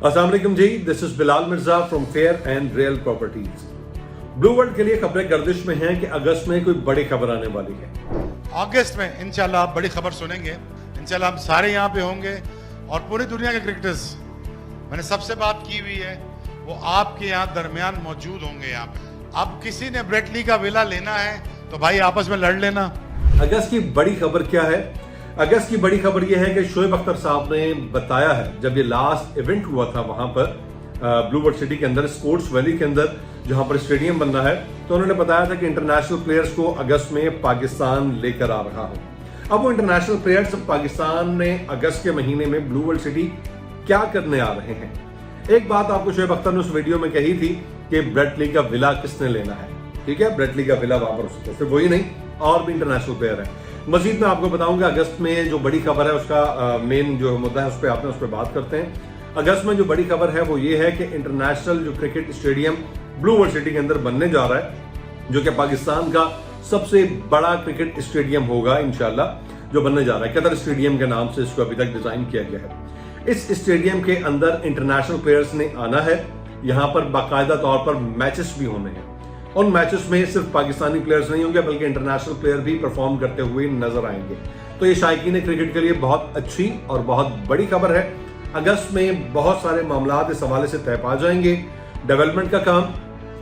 अस्सलाम वालेकुम जी, this is Bilal Mirza from fair and real properties. Blue world के लिए खबरें गर्दिश में हैं कि अगस्त में कोई बड़ी खबर आने वाली है। अगस्त में इंशाल्लाह आप बड़ी खबर सुनेंगे। इंशाल्लाह हम सारे यहाँ पे होंगे और पूरी दुनिया के क्रिकेटर्स, मैंने सबसे बात की हुई है, वो आपके यहाँ दरमियान मौजूद होंगे। यहाँ पे अब किसी ने ब्रेट ली का विला लेना है तो भाई आपस में लड़ लेना। अगस्त की बड़ी खबर क्या है? अगस्त की बड़ी खबर यह है कि शोएब अख्तर साहब ने बताया है, जब ये लास्ट इवेंट हुआ था वहां पर ब्लू वर्ल्ड सिटी के अंदर, स्पोर्ट्स वैली के अंदर जहां पर स्टेडियम बन रहा है, तो उन्होंने बताया था कि इंटरनेशनल प्लेयर्स को अगस्त में पाकिस्तान लेकर आ रहा हूं। अब वो इंटरनेशनल प्लेयर्स पाकिस्तान में अगस्त के महीने में ब्लू वर्ल्ड सिटी क्या करने आ रहे हैं? एक बात आपको शोएब अख्तर ने उस वीडियो में कही थी कि ब्रेट ली का विला किसने लेना है। ठीक है, ब्रेट ली का विला वहां पर उसको, सिर्फ वही नहीं और भी इंटरनेशनल प्लेयर है। मजीद मैं आपको बताऊंगा अगस्त में जो बड़ी खबर है उसका मेन जो मुद्दा है उस पर बात करते हैं। अगस्त में जो बड़ी खबर है वो ये है कि इंटरनेशनल जो cricket stadium blue world city के अंदर बनने जा रहा है, जो कि पाकिस्तान का सबसे बड़ा क्रिकेट स्टेडियम होगा इंशाल्लाह, जो बनने जा रहा है। कतर स्टेडियम के नाम से इसको अभी तक डिजाइन किया गया है। इस स्टेडियम के अंदर इंटरनेशनल प्लेयर्स ने आना है, यहाँ पर बाकायदा तौर पर मैचेस भी होने हैं। उन मैचेस में सिर्फ पाकिस्तानी प्लेयर्स नहीं होंगे बल्कि इंटरनेशनल प्लेयर भी परफॉर्म करते हुए नजर आएंगे। तो ये शायकीन क्रिकेट के लिए बहुत अच्छी और बहुत बड़ी खबर है। अगस्त में बहुत सारे मामला इस हवाले से तय पा जाएंगे। डेवलपमेंट का काम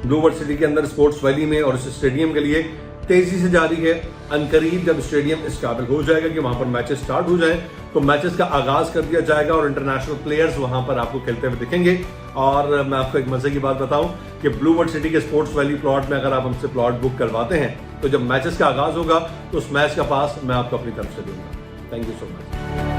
ब्लू वर्ल्ड सिटी के अंदर स्पोर्ट्स वैली में और इस स्टेडियम के लिए तेजी से जारी है। अनकरीब जब स्टेडियम इस काबिल हो जाएगा कि वहां पर मैचेस स्टार्ट हो जाएं, तो मैचेस का आगाज कर दिया जाएगा और इंटरनेशनल प्लेयर्स वहां पर आपको खेलते हुए दिखेंगे। और मैं आपको एक मजे की बात बताऊं कि ब्लू वर्ल्ड सिटी के स्पोर्ट्स वैली प्लॉट में अगर आप हमसे प्लॉट बुक करवाते हैं तो जब मैचेस का आगाज होगा तो उस मैच का पास मैं आपको अपनी तरफ से दूंगा। Thank you so much.